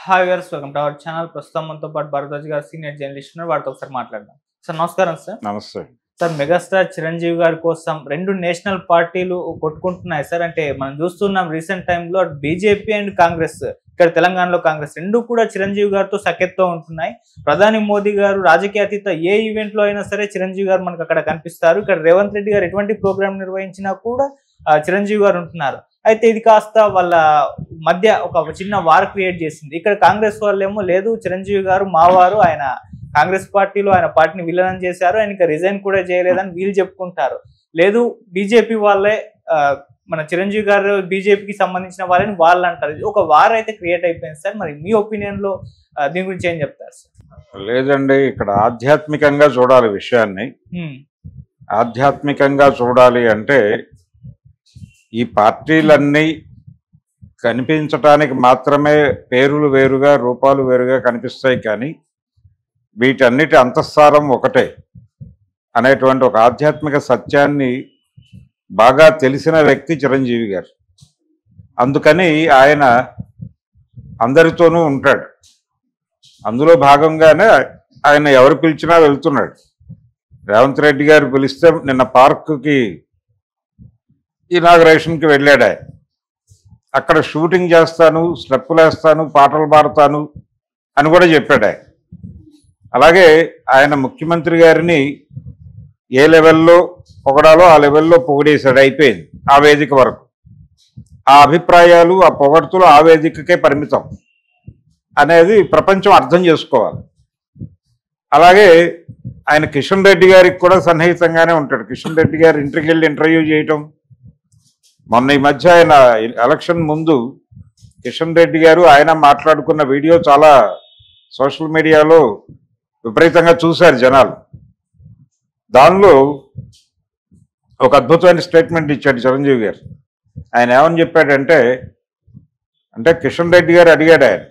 Hi viewers, welcome to our channel. ప్రస్తుతం మనతో పాటు భరద్వాజ్ గారు సీనియర్ జర్నలిస్ట్ ఉన్నారు. వారితో ఒకసారి మాట్లాడదాం. సార్ నమస్కారం. సార్ నమస్తే సార్, మెగాస్టార్ చిరంజీవి గారి కోసం రెండు నేషనల్ పార్టీలు కొట్టుకుంటున్నాయి సార్. అంటే మనం చూస్తున్నాం రీసెంట్ టైంలో బీజేపీ అండ్ కాంగ్రెస్, ఇక్కడ తెలంగాణలో కాంగ్రెస్ రెండు కూడా చిరంజీవి గారితో సఖ్యతతో ఉంటున్నాయి. ప్రధాని మోదీ గారు రాజకీయ అతీత ఏ ఈవెంట్ లో అయినా సరే చిరంజీవి గారు మనకు అక్కడ కనిపిస్తారు. ఇక్కడ రేవంత్ రెడ్డి గారు ఎటువంటి ప్రోగ్రామ్ నిర్వహించినా కూడా చిరంజీవి గారు ఉంటున్నారు. అయితే ఇది కాస్త వాళ్ళ మధ్య ఒక చిన్న వార్ క్రియేట్ చేసింది. ఇక్కడ కాంగ్రెస్ వాళ్ళేమో లేదు, చిరంజీవి గారు మావారు, ఆయన కాంగ్రెస్ పార్టీలో ఆయన పార్టీని విలీనం చేశారు, ఆయన ఇంకా రిజైన్ కూడా చేయలేదని వీళ్ళు చెప్పుకుంటారు. లేదు, బీజేపీ వాళ్ళే మన చిరంజీవి గారు బీజేపీకి సంబంధించిన వాళ్ళని వాళ్ళు అంటారు. ఒక వార్ అయితే క్రియేట్ అయిపోయింది సార్. మరి మీ ఒపీనియన్ లో దీని గురించి ఏం చెప్తారు సార్? లేదండి, ఇక్కడ ఆధ్యాత్మికంగా చూడాలి విషయాన్ని. ఆధ్యాత్మికంగా చూడాలి అంటే ఈ పార్టీలన్నీ కనిపించటానికి మాత్రమే పేర్లు వేరుగా రూపాలు వేరుగా కనిపిస్తాయి, కానీ వీటన్నిటి అంతఃసారం ఒకటే అనేటువంటి ఒక ఆధ్యాత్మిక సత్యాన్ని బాగా తెలిసిన వ్యక్తి చిరంజీవి గారు. అందుకని ఆయన అందరితోనూ ఉంటాడు. అందులో భాగంగానే ఆయన ఎవరు పిలిచినా వెళ్తున్నాడు. రేవంత్ రెడ్డి గారు పిలిస్తే నిన్న పార్కుకి ఇనాగరేషన్కి వెళ్ళాడు. ఆయన అక్కడ షూటింగ్ చేస్తాను, స్టెప్పులు వేస్తాను, పాటలు పాడతాను అని కూడా చెప్పాడు. ఆయన అలాగే ఆయన ముఖ్యమంత్రి గారిని ఏ లెవెల్లో పొగడాలో ఆ లెవెల్లో పొగిడేశాడు. అయిపోయింది ఆ వేదిక వరకు. ఆ అభిప్రాయాలు, ఆ పొగడ్తలు ఆ వేదికకే పరిమితం అనేది ప్రపంచం అర్థం చేసుకోవాలి. అలాగే ఆయన కిషన్ రెడ్డి గారికి కూడా సన్నిహితంగానే ఉంటాడు. కిషన్ రెడ్డి గారు ఇంటికి వెళ్ళి ఇంటర్వ్యూ చేయటం, మొన్న ఈ మధ్య ఆయన ఎలక్షన్ ముందు కిషన్ రెడ్డి గారు ఆయన మాట్లాడుకున్న వీడియో చాలా సోషల్ మీడియాలో విపరీతంగా చూశారు జనాలు. దానిలో ఒక అద్భుతమైన స్టేట్మెంట్ ఇచ్చాడు చిరంజీవి గారు. ఆయన ఏమని చెప్పాడంటే, కిషన్ రెడ్డి గారు అడిగాడు, ఆయన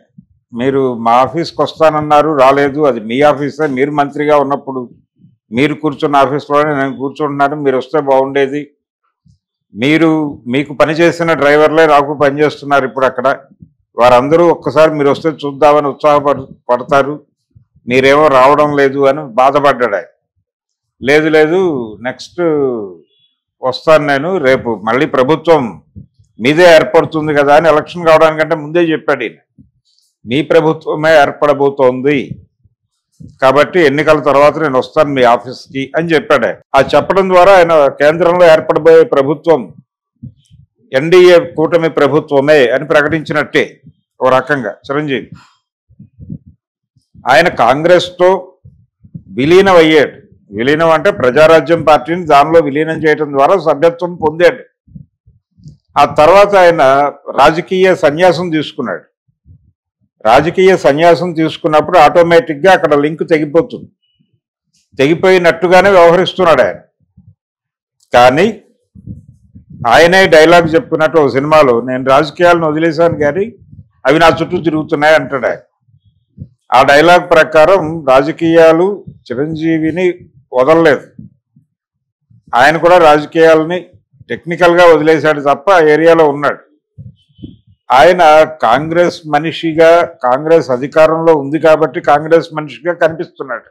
మీరు మా ఆఫీస్కి వస్తానన్నారు, రాలేదు, అది మీ ఆఫీసే, మీరు మంత్రిగా ఉన్నప్పుడు మీరు కూర్చున్న ఆఫీస్లోనే నేను కూర్చుంటున్నాను, మీరు వస్తే బాగుండేది, మీకు పనిచేసిన డ్రైవర్లే నాకు పనిచేస్తున్నారు ఇప్పుడు అక్కడ, వారందరూ ఒక్కసారి మీరు వస్తే చూద్దామని ఉత్సాహపడతారు, మీరేమో రావడం లేదు అని బాధపడ్డాడు ఆయన. లేదు నెక్స్ట్ వస్తాను నేను, రేపు మళ్ళీ ప్రభుత్వం మీదే ఏర్పడుతుంది కదా అని ఎలక్షన్ కావడానికంటే ముందే చెప్పాడు ఈయన. మీ ప్రభుత్వమే ఏర్పడబోతోంది కాబట్టి ఎన్నికల తర్వాత నేను వస్తాను మీ ఆఫీస్కి అని చెప్పాడు. ఆ చెప్పడం ద్వారా ఆయన కేంద్రంలో ఏర్పడబోయే ప్రభుత్వం ఎన్డీఏ కూటమి ప్రభుత్వమే అని ప్రకటించినట్టే ఓ రకంగా చిరంజీవి. ఆయన కాంగ్రెస్తో విలీనం అయ్యాడు. విలీనం అంటే ప్రజారాజ్యం పార్టీని దానిలో విలీనం చేయడం ద్వారా సభ్యత్వం పొందాడు. ఆ తర్వాత ఆయన రాజకీయ సన్యాసం తీసుకున్నాడు. రాజకీయ సన్యాసం తీసుకున్నప్పుడు ఆటోమేటిక్గా అక్కడ లింక్ తెగిపోతుంది. తెగిపోయినట్టుగానే వ్యవహరిస్తున్నాడు ఆయన. కానీ ఆయనే డైలాగ్ చెప్పుకున్నట్టు ఒక సినిమాలో, నేను రాజకీయాలను వదిలేశాను కానీ అవి నా చుట్టూ తిరుగుతున్నాయి అంటాడు ఆయన. ఆ డైలాగ్ ప్రకారం రాజకీయాలు చిరంజీవిని వదలలేదు. ఆయన కూడా రాజకీయాలని టెక్నికల్గా వదిలేశాడు తప్ప ఆ ఏరియాలో ఉన్నాడు. ఆయన కాంగ్రెస్ మనిషిగా, కాంగ్రెస్ అధికారంలో ఉంది కాబట్టి కాంగ్రెస్ మనిషిగా కనిపిస్తున్నాడు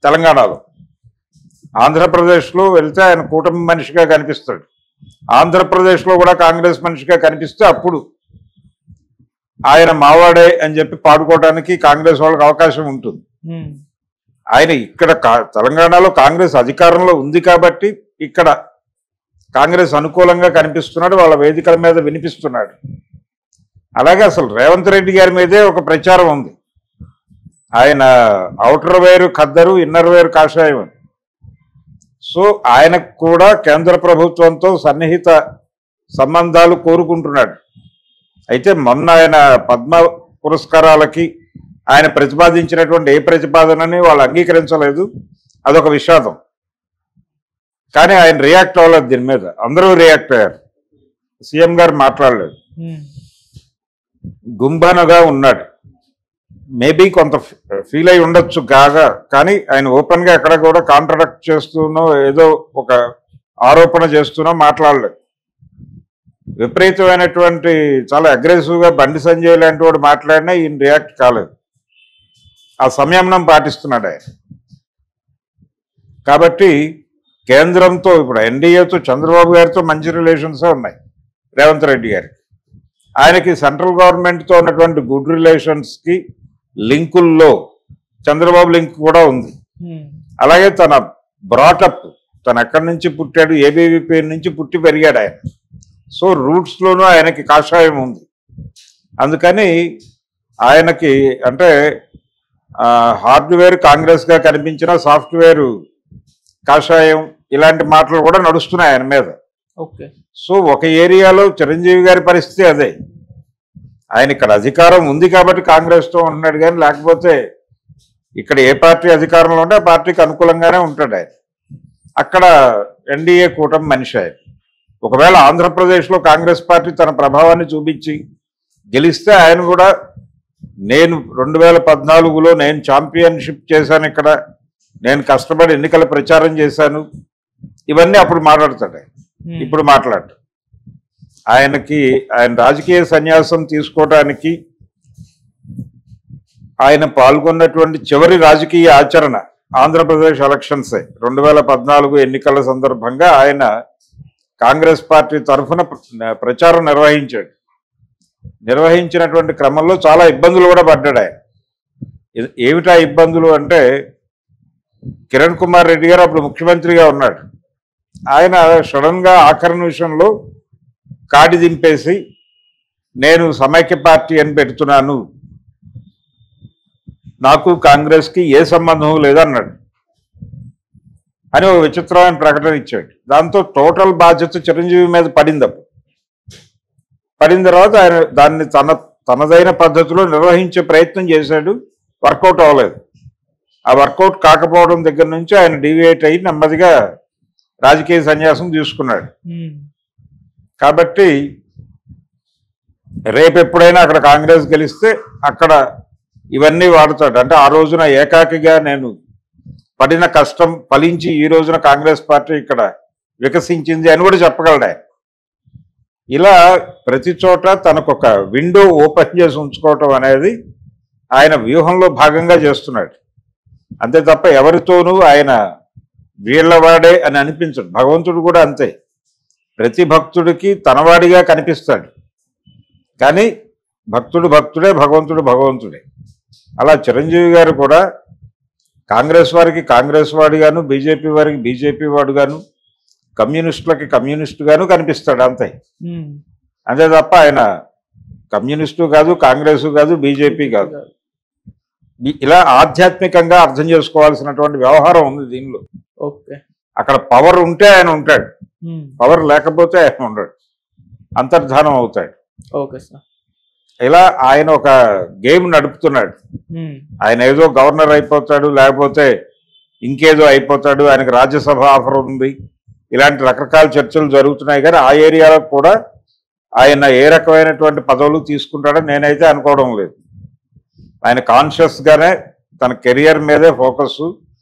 తెలంగాణలో. ఆంధ్రప్రదేశ్లో వెళ్తే ఆయన కూటమి మనిషిగా కనిపిస్తాడు. ఆంధ్రప్రదేశ్లో కూడా కాంగ్రెస్ మనిషిగా కనిపిస్తే అప్పుడు ఆయన మావాడే అని చెప్పి పాడుకోవడానికి కాంగ్రెస్ వాళ్ళకి అవకాశం ఉంటుంది. ఆయన ఇక్కడ తెలంగాణలో కాంగ్రెస్ అధికారంలో ఉంది కాబట్టి ఇక్కడ కాంగ్రెస్ అనుకూలంగా కనిపిస్తున్నాడు, వాళ్ళ వేదికల మీద వినిపిస్తున్నాడు. అలాగే అసలు రేవంత్ రెడ్డి గారి మీదే ఒక ప్రచారం ఉంది, ఆయన ఔటర్ వేరు ఖద్దరు, ఇన్నర్ వేరు కాషాయం అని. సో ఆయనకు కూడా కేంద్ర ప్రభుత్వంతో సన్నిహిత సంబంధాలు కోరుకుంటున్నాడు. అయితే మొన్న ఆయన పద్మ పురస్కారాలకి ఆయన ప్రతిపాదించినటువంటి ఏ ప్రతిపాదనని వాళ్ళు అంగీకరించలేదు, అదొక విషాదం. కానీ ఆయన రియాక్ట్ అవ్వలేదు, దీని మీద అందరూ రియాక్ట్ అయ్యారు. సీఎం గారు మాట్లాడలేదు, గుంబానగా ఉన్నాడు. మేబీ కొంత ఫీల్ అయి ఉండొచ్చు కాగా, కానీ ఆయన ఓపెన్గా ఎక్కడ కూడా కాంట్రడక్ట్ చేస్తూనో ఏదో ఒక ఆరోపణ చేస్తూనో మాట్లాడలేదు. విపరీతమైనటువంటి చాలా అగ్రెసివ్గా బండి సంజయ్ లాంటి వాడు మాట్లాడినా ఈయన రియాక్ట్ కాలేదు. ఆ సంయమనం పాటిస్తున్నాడు ఆయన. కాబట్టి కేంద్రంతో ఇప్పుడు ఎన్డీఏతో చంద్రబాబు గారితో మంచి రిలేషన్సే ఉన్నాయి రేవంత్ రెడ్డి గారికి. ఆయనకి సెంట్రల్ గవర్నమెంట్తో ఉన్నటువంటి గుడ్ రిలేషన్స్కి లింకుల్లో చంద్రబాబు లింక్ కూడా ఉంది. అలాగే తన బ్రాటప్, తను ఎక్కడి నుంచి పుట్టాడు, ఏబీవీపీ నుంచి పుట్టి పెరిగాడు ఆయన. సో రూట్స్లోనూ ఆయనకి కాషాయం ఉంది. అందుకని ఆయనకి అంటే హార్డ్వేర్ కాంగ్రెస్గా కనిపించిన సాఫ్ట్వేర్ కాషాయం ఇలాంటి మాటలు కూడా నడుస్తున్నాయి ఆయన మీద. ఓకే. సో ఒక ఏరియాలో చిరంజీవి గారి పరిస్థితి అదే. ఆయన ఇక్కడ అధికారం ఉంది కాబట్టి కాంగ్రెస్తో ఉంటున్నాడు, కానీ లేకపోతే ఇక్కడ ఏ పార్టీ అధికారంలో ఉంటే ఆ పార్టీకి అనుకూలంగానే ఉంటాడు ఆయన. అక్కడ ఎన్డీఏ కూటమి మనిషి ఆయన. ఒకవేళ ఆంధ్రప్రదేశ్లో కాంగ్రెస్ పార్టీ తన ప్రభావాన్ని చూపించి గెలిస్తే ఆయన కూడా నేను 2014లో నేను ఛాంపియన్షిప్ చేశాను, ఇక్కడ నేను కష్టపడి ఎన్నికల ప్రచారం చేశాను, ఇవన్నీ అప్పుడు మాట్లాడతాడు ఆయన. ఇప్పుడు మాట్లాడు. ఆయన రాజకీయ సన్యాసం తీసుకోవడానికి ఆయన పాల్గొన్నటువంటి చివరి రాజకీయ ఆచరణ ఆంధ్రప్రదేశ్ ఎలక్షన్సే. 2014 ఎన్నికల సందర్భంగా ఆయన కాంగ్రెస్ పార్టీ తరఫున ప్రచారం నిర్వహించాడు. నిర్వహించినటువంటి క్రమంలో చాలా ఇబ్బందులు కూడా పడ్డాడు ఆయన. ఏమిటా ఇబ్బందులు అంటే, కిరణ్ కుమార్ రెడ్డి గారు అప్పుడు ముఖ్యమంత్రిగా ఉన్నాడు. ఆయన సడన్గా ఆఖరి నిమిషంలో కాడి దింపేసి నేను సమైక్య పార్టీ అని పెడుతున్నాను, నాకు కాంగ్రెస్కి ఏ సంబంధం లేదన్నాడు అని ఒక విచిత్రమైన ప్రకటన ఇచ్చాడు. దాంతో టోటల్ బాధ్యత చిరంజీవి మీద పడింది. అప్పుడు పడిన తర్వాత ఆయన దాన్ని తనదైన పద్ధతిలో నిర్వహించే ప్రయత్నం చేశాడు. వర్కౌట్ అవ్వలేదు. ఆ వర్కౌట్ కాకపోవడం దగ్గర నుంచి ఆయన డీవియేట్ అయ్యి నెమ్మదిగా రాజకీయ సన్యాసం తీసుకున్నాడు. కాబట్టి రేపు ఎప్పుడైనా అక్కడ కాంగ్రెస్ గెలిస్తే అక్కడ ఇవన్నీ వాడతాడు. అంటే ఆ రోజున ఏకాకిగా నేను పడిన కష్టం ఫలించి ఈ రోజున కాంగ్రెస్ పార్టీ ఇక్కడ వికసించింది అని కూడా చెప్పగలడు ఆయన. ఇలా ప్రతి చోట తనకు ఒక విండో ఓపెన్ చేసి ఉంచుకోవటం అనేది ఆయన వ్యూహంలో భాగంగా చేస్తున్నాడు. అంతే తప్ప ఎవరితోనూ ఆయన వీళ్ళవాడే అని అనిపించడు. భగవంతుడు కూడా అంతే. ప్రతి భక్తుడికి తనవాడిగా కనిపిస్తాడు, కానీ భక్తుడు భక్తుడే, భగవంతుడు భగవంతుడే. అలా చిరంజీవి గారు కూడా కాంగ్రెస్ వారికి కాంగ్రెస్ వాడిగాను, బీజేపీ వారికి బీజేపీ వాడుగాను, కమ్యూనిస్టులకి కమ్యూనిస్టుగాను కనిపిస్తాడు అంతే. అంతే తప్ప ఆయన కమ్యూనిస్టు కాదు, కాంగ్రెస్ కాదు, బీజేపీ కాదు. ఇలా ఆధ్యాత్మికంగా అర్థం చేసుకోవాల్సినటువంటి వ్యవహారం ఉంది దీనిలో. ఓకే. అక్కడ పవర్ ఉంటే ఆయన ఉంటాడు, పవర్ లేకపోతే ఆయన ఉండడు, అంతర్ధానం అవుతాడు. Okay sir. ఇలా ఆయన ఒక గేమ్ నడుపుతున్నాడు. ఆయన ఏదో గవర్నర్ అయిపోతాడు, లేకపోతే ఇంకేదో అయిపోతాడు, ఆయనకు రాజ్యసభ ఆఫర్ ఉంది, ఇలాంటి రకరకాల చర్చలు జరుగుతున్నాయి. కానీ ఆ ఏరియాలో కూడా ఆయన ఏ రకమైనటువంటి పదవులు తీసుకుంటాడని నేనైతే అనుకోవడం లేదు. ఆయన కాన్షియస్గానే తన కెరియర్ మీదే ఫోకస్,